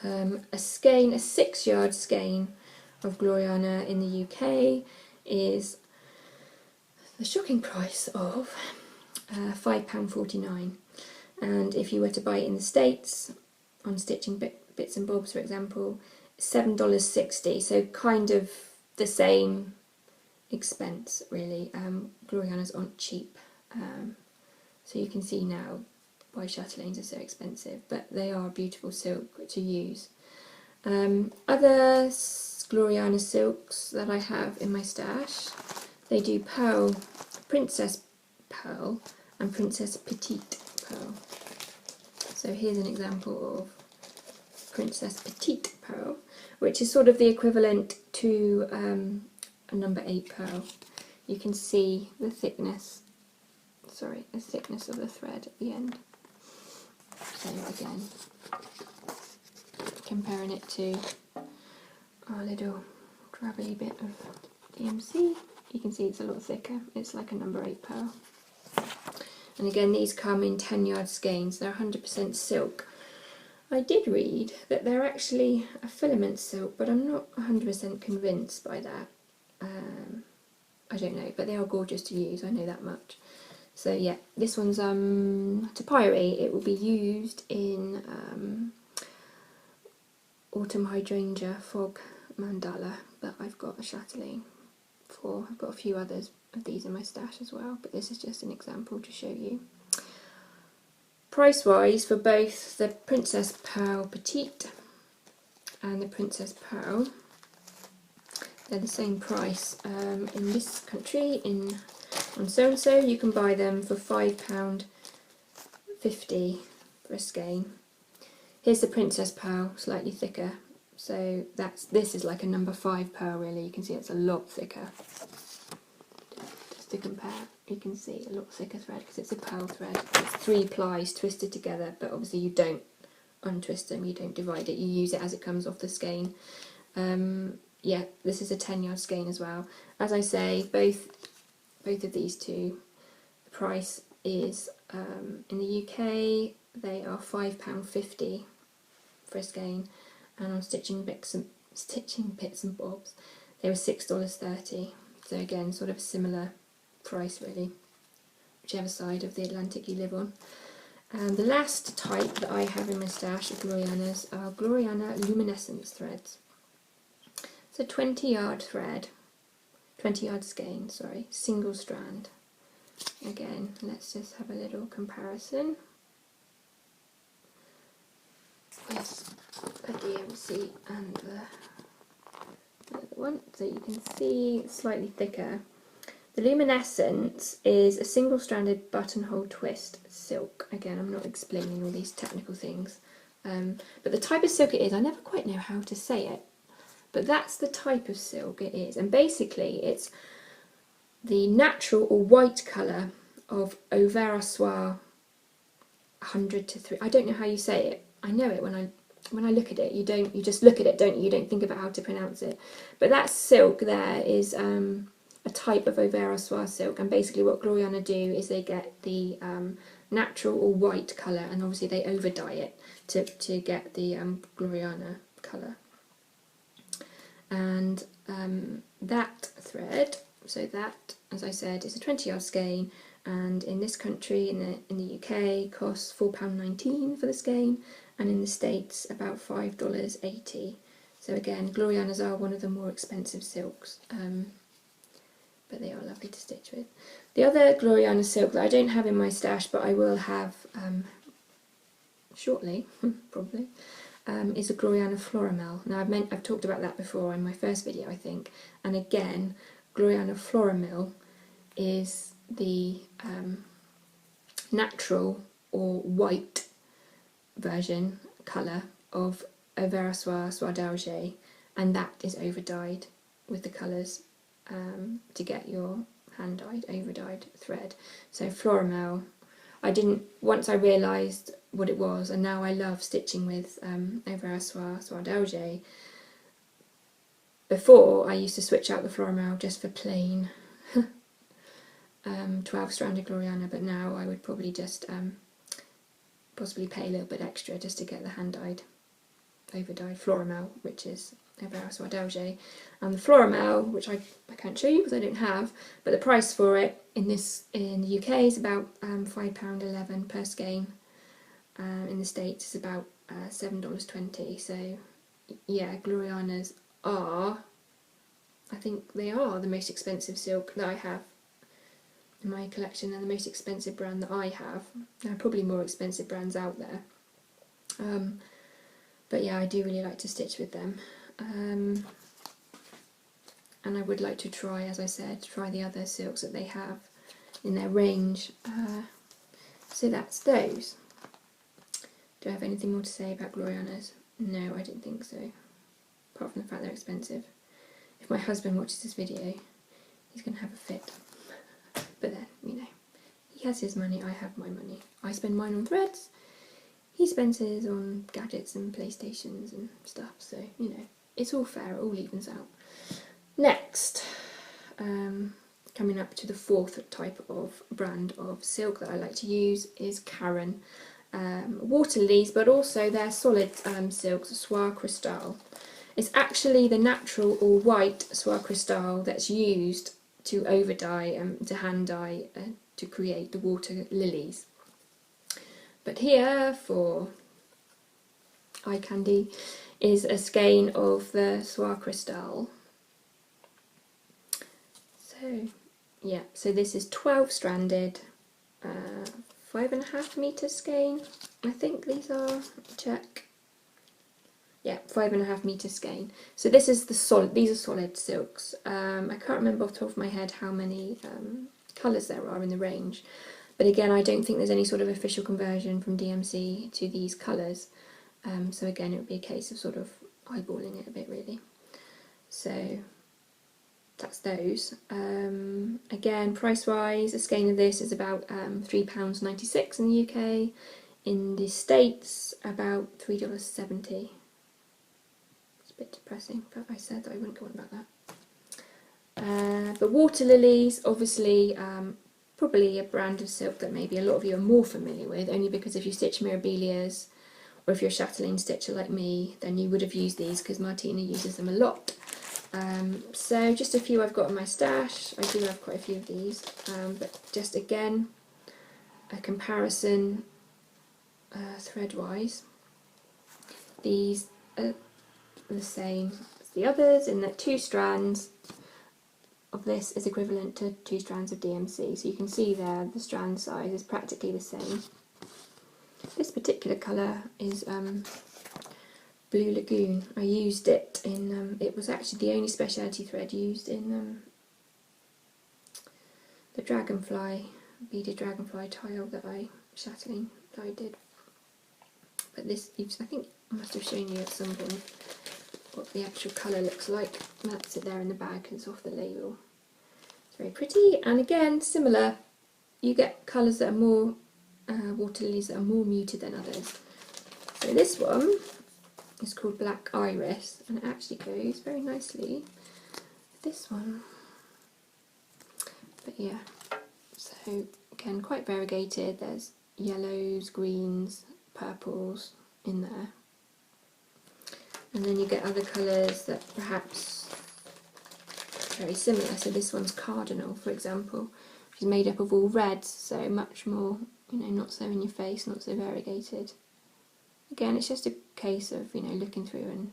a 6-yard skein of Gloriana in the UK is the shocking price of £5.49, and if you were to buy it in the States on Stitching Bits and Bobs, for example, $7.60, so kind of the same expense really. Gloriana's aren't cheap, so you can see now why chatelaines are so expensive, but they are a beautiful silk to use. Other Gloriana silks that I have in my stash, they do pearl, princess pearl and princess petite pearl. So here's an example of princess petite pearl, which is sort of the equivalent to a number 8 pearl. You can see the thickness, the thickness of the thread at the end. So again, comparing it to our little gravelly bit of DMC, you can see it's a lot thicker. It's like a number 8 pearl. And again, these come in 10-yard skeins. They're 100% silk. I did read that they're actually a filament silk, but I'm not 100% convinced by that. I don't know, but they are gorgeous to use, I know that much. So yeah, this one's Topiary. It will be used in Autumn Hydrangea Fog Mandala, but I've got a chatelaine for, I've got a few others of these in my stash as well, but this is just an example to show you. price wise for both the Princess Pearl Petite and the Princess Pearl, they're the same price. In this country, on So and So, you can buy them for £5.50 for a skein. Here's the Princess Pearl, slightly thicker. So this is like a number 5 pearl really. You can see it's a lot thicker. Just to compare, you can see a lot thicker thread because it's a pearl thread. It's 3 plies twisted together, but obviously you don't untwist them, you don't divide it, you use it as it comes off the skein. Yeah, this is a 10-yard skein as well. As I say, both of these two, the price is in the UK they are £5.50 for a skein, and on Stitching Bits and Bobs they were $6.30. So again, sort of similar price really, whichever side of the Atlantic you live on. And the last type that I have in my stash of Glorianas are Gloriana luminescence threads. It's a 20-yard thread, 20-yard skein, sorry, single strand. Again, let's just have a little comparison with the DMC and the other one. So you can see it's slightly thicker. The luminescence is a single-stranded buttonhole twist silk. Again, I'm not explaining all these technical things, but the type of silk it is, I never quite know how to say it, but that's the type of silk it is. And basically it's the natural or white colour of Ver A Soie 100 to 3. I don't know how you say it. I know it when I look at it. You just look at it, don't you? You don't think about how to pronounce it. But that silk there is a type of Ver A Soie silk, and basically what Gloriana do is they get the natural or white colour, and obviously they over dye it to get the Gloriana colour. And that thread, so that, as I said, is a 20-yard skein, and in this country, in the UK, costs £4.19 for the skein, and in the States about $5.80. So again, Glorianas are one of the more expensive silks, but they are lovely to stitch with. The other Gloriana silk that I don't have in my stash, but I will have shortly, probably, is a Gloriana Floramel. Now I've talked about that before in my first video, I think, and again, Gloriana Floramel is the natural or white version colour of Ver A Soie Soie d'Alger, and that is over dyed with the colours to get your hand dyed, over dyed thread. So Floramel, once I realised what it was, and now I love stitching with Ver A Soie Soie d'Alger. Before I used to switch out the Floramel just for plain 12-stranded Gloriana, but now I would probably just possibly pay a little bit extra just to get the hand-dyed, over-dyed Floramel, which is Ver A Soie d'Alger. And the Floramel, which I can't show you because I don't have, but the price for it in the UK is about £5.11 per skein. In the States it's about $7.20. So yeah, Glorianas are, I think they are the most expensive silk that I have in my collection, and the most expensive brand that I have. There are probably more expensive brands out there, but yeah, I do really like to stitch with them, and I would like to try, as I said, try the other silks that they have in their range. So that's those. Do I have anything more to say about Glorianas? No, I don't think so, apart from the fact they're expensive. If my husband watches this video, he's going to have a fit. But then, you know, he has his money, I have my money. I spend mine on threads, he spends his on gadgets and PlayStations and stuff, so, you know, it's all fair, it all evens out. Next, coming up to the fourth type of brand of silk that I like to use is Karen. Waterlilies, but also their solid silks, Soie Cristal. It's actually the natural or white Soie Cristal that's used to over dye, to hand dye, to create the water lilies. But here, for eye candy, is a skein of the Soie Cristal. So yeah, so this is 12 stranded, 5.5 metre skein. I think these are, check. Yeah, 5.5 metre skein. So this is the solid, these are solid silks. I can't remember off the top of my head how many colours there are in the range. But again, I don't think there's any sort of official conversion from DMC to these colours. So again, it would be a case of sort of eyeballing it a bit really. So that's those. Again, price-wise, a skein of this is about £3.96 in the UK. In the States, about $3.70. It's a bit depressing, but I said that I wouldn't go on about that. But Waterlilies, obviously, probably a brand of silk that maybe a lot of you are more familiar with, only because if you stitch Mirabilias, or if you're a chatelaine stitcher like me, then you would have used these because Martina uses them a lot. So just a few I've got in my stash. I do have quite a few of these, but just again, a comparison thread-wise. These are the same as the others in that 2 strands of this is equivalent to 2 strands of DMC. So you can see there the strand size is practically the same. This particular colour is Blue Lagoon. I used it in, it was actually the only speciality thread used in the dragonfly, beaded dragonfly tile that I did. But this, I think I must have shown you at some point what the actual colour looks like. That's it there in the bag, it's off the label. It's very pretty, and again, similar, you get colours that are more, Waterlilies that are more muted than others. So this one is called Black Iris, and it actually goes very nicely with this one. But yeah, so again, quite variegated. There's yellows, greens, purples in there. And then you get other colours that perhaps are very similar. So this one's Cardinal, for example, which is made up of all reds, so much more, you know, not so in your face, not so variegated. Again, it's just a case of, you know, looking through and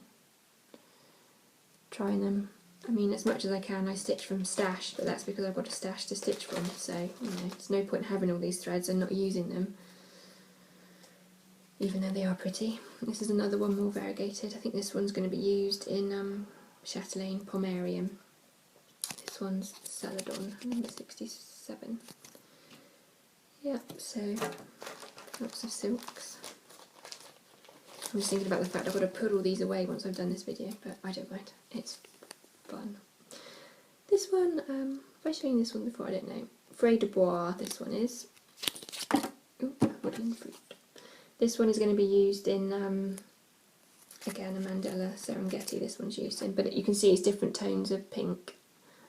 trying them. I mean, as much as I can, I stitch from stash, but that's because I've got a stash to stitch from, so, you know, there's no point having all these threads and not using them, even though they are pretty. This is another one more variegated. I think this one's going to be used in Chatelaine Pomerium. This one's Celadon, number 67. Yeah, so lots of silks. I'm just thinking about the fact I've got to put all these away once I've done this video, but I don't mind. It's fun. This one, have I shown you this one before? I don't know. Frais de Bois, this one is. Ooh, woodland fruit. This one is going to be used in, again, a Mandela Serengeti, this one's used in, but you can see it's different tones of pink,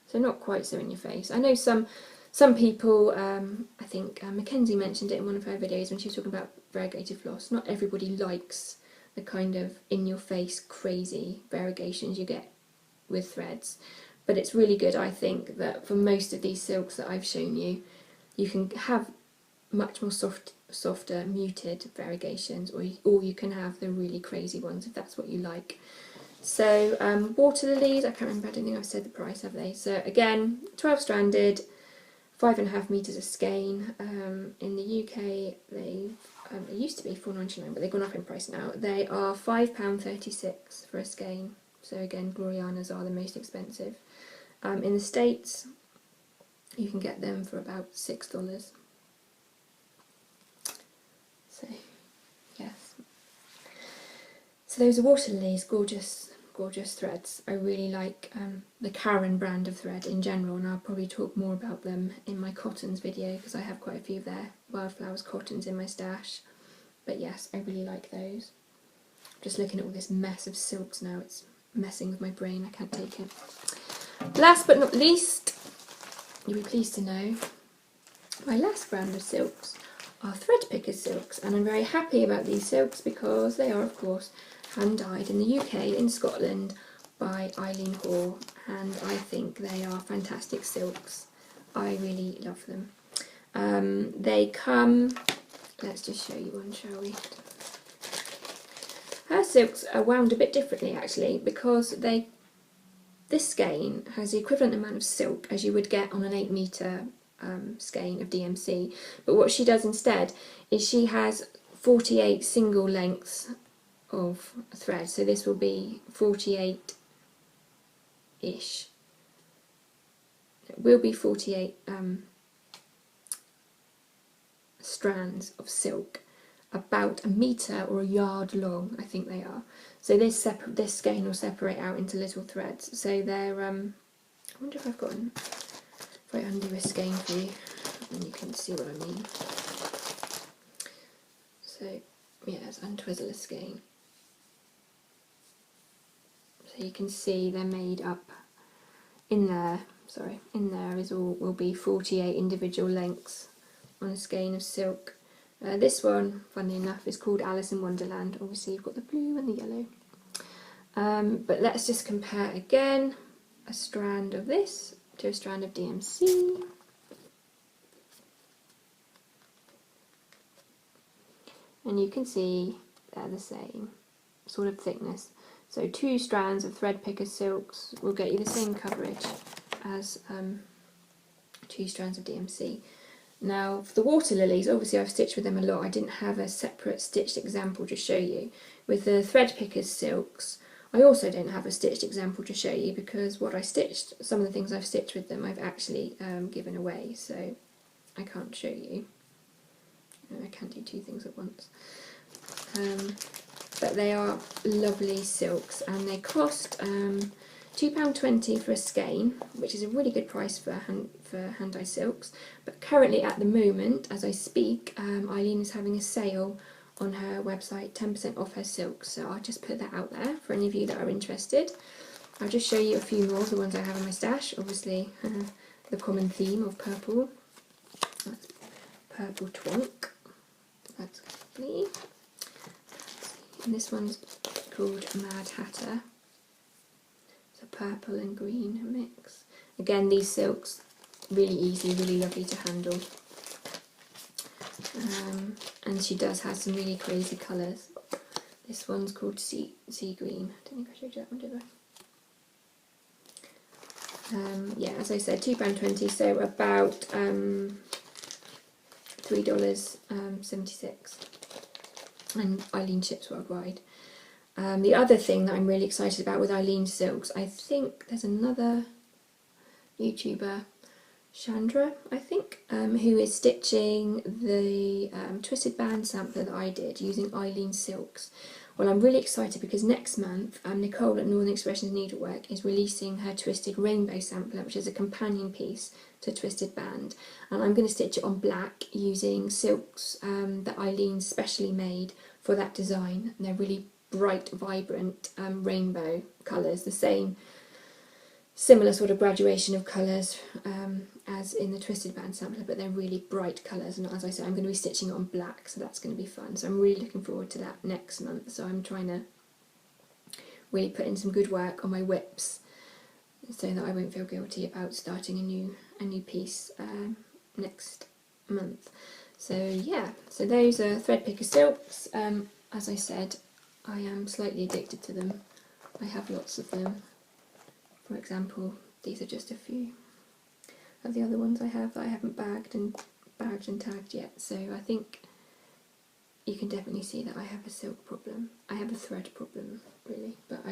so not quite so in your face. I know some people, I think Mackenzie mentioned it in one of her videos when she was talking about variegated floss, not everybody likes the kind of in-your-face crazy variegations you get with threads, but it's really good, I think, that for most of these silks that I've shown you, you can have much more softer, muted variegations, or you can have the really crazy ones if that's what you like. So Waterlilies, I can't remember, I don't think I've said the price, have they? So again, 12 stranded, 5.5 metres a skein. In the UK, they it used to be £4.99, but they've gone up in price now. They are £5.36 for a skein. So again, Glorianas are the most expensive. In the States, you can get them for about $6. So, yes. So those are Waterlilies, gorgeous, gorgeous threads. I really like the Karen brand of thread in general, and I'll probably talk more about them in my cottons video because I have quite a few of their Wildflowers cottons in my stash. But yes, I really like those. Just looking at all this mess of silks now, it's messing with my brain, I can't take it. Last but not least, you'll be pleased to know, my last brand of silks are Thread Pickers silks, and I'm very happy about these silks because they are, of course, hand dyed in the UK, in Scotland, by Eileen Hall, and I think they are fantastic silks. I really love them. They come, let's just show you one, shall we? Her silks are wound a bit differently actually, because this skein has the equivalent amount of silk as you would get on an 8 metre skein of DMC. But what she does instead is she has 48 single lengths of thread. So this will be 48-ish. It will be 48 strands of silk, about a metre or a yard long, I think they are. So this skein will separate out into little threads. So they're I wonder if I've got if I undo a skein for you, and you can see what I mean. So yeah, let's untwizzle a skein. So you can see they're made up in there. Sorry, in there is all will be 48 individual lengths on a skein of silk. This one, funnily enough, is called Alice in Wonderland. Obviously you've got the blue and the yellow. But let's just compare again a strand of this to a strand of DMC. And you can see they're the same sort of thickness. So 2 strands of thread picker silks will get you the same coverage as 2 strands of DMC. Now for the Waterlilies, obviously I've stitched with them a lot. I didn't have a separate stitched example to show you. With the thread pickers silks, I also don't have a stitched example to show you because what I stitched, some of the things I've stitched with them, I've actually given away, so I can't show you. I can't do 2 things at once. But they are lovely silks, and they cost £2.20 for a skein, which is a really good price for hand dye silks. But currently at the moment, as I speak, Eileen is having a sale on her website, 10% off her silks, so I'll just put that out there for any of you that are interested. I'll just show you a few more of the ones I have in my stash. Obviously the common theme of purple. That's purple twonk. That's lovely. And this one's called Mad Hatter. It's a purple and green mix. Again, these silks, really easy, really lovely to handle. And she does have some really crazy colours. This one's called Sea Green. I don't think I showed you that one, did I? Yeah, as I said, £2.20, so about $3.76. And Eileen ships worldwide. The other thing that I'm really excited about with Eileen silks, I think there's another YouTuber, Chandra, I think, who is stitching the twisted band sampler that I did using Eileen silks. Well, I'm really excited because next month Nicole at Northern Expressions Needlework is releasing her twisted rainbow sampler, which is a companion piece to twisted band, and I'm going to stitch it on black using silks that Eileen specially made for that design. And they're really bright, vibrant rainbow colours, the same similar sort of graduation of colours as in the twisted band sampler, but they're really bright colours, and as I said, I'm going to be stitching it on black, so that's going to be fun. So I'm really looking forward to that next month. So I'm trying to really put in some good work on my whips so that I won't feel guilty about starting a new piece next month. So yeah, so those are thread picker silks. As I said, I am slightly addicted to them. I have lots of them. For example, these are just a few of the other ones I have that I haven't bagged and tagged yet. So I think you can definitely see that I have a silk problem. I have a thread problem, really. But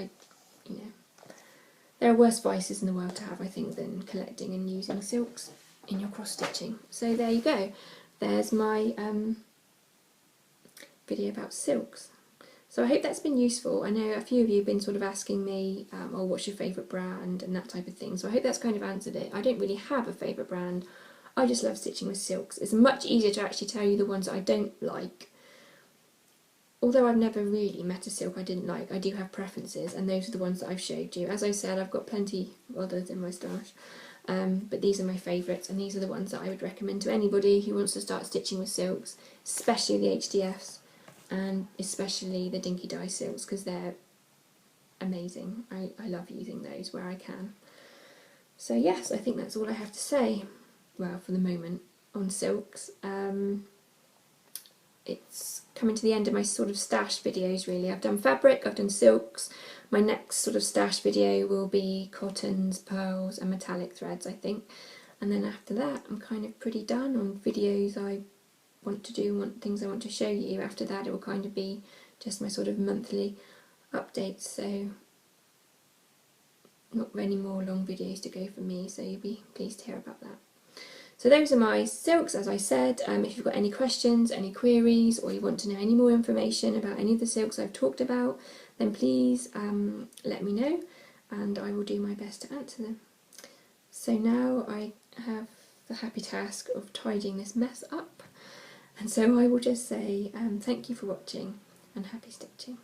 there are worse vices in the world to have, I think, than collecting and using silks in your cross stitching. So there you go. There's my video about silks. So I hope that's been useful. I know a few of you have been sort of asking me, oh, what's your favourite brand and that type of thing. So I hope that's kind of answered it. I don't really have a favourite brand. I just love stitching with silks. It's much easier to actually tell you the ones that I don't like. Although I've never really met a silk I didn't like, I do have preferences, and those are the ones that I've showed you. As I said, I've got plenty of others in my stash, but these are my favourites, and these are the ones that I would recommend to anybody who wants to start stitching with silks, especially the HDFs. And especially the Dinky Dyes silks, because they're amazing. I love using those where I can. So yes, I think that's all I have to say, well, for the moment, on silks. It's coming to the end of my sort of stash videos, really. I've done fabric, I've done silks. My next sort of stash video will be cottons, pearls and metallic threads, I think. and then after that I'm kind of pretty done on videos I want to do and things I want to show you. After that it will kind of be just my sort of monthly updates, so not many more long videos to go for me, so you'll be pleased to hear about that. So those are my silks, as I said. If you've got any questions, any queries, or you want to know any more information about any of the silks I've talked about, then please let me know and I will do my best to answer them. So now I have the happy task of tidying this mess up, and so I will just say thank you for watching and happy stitching.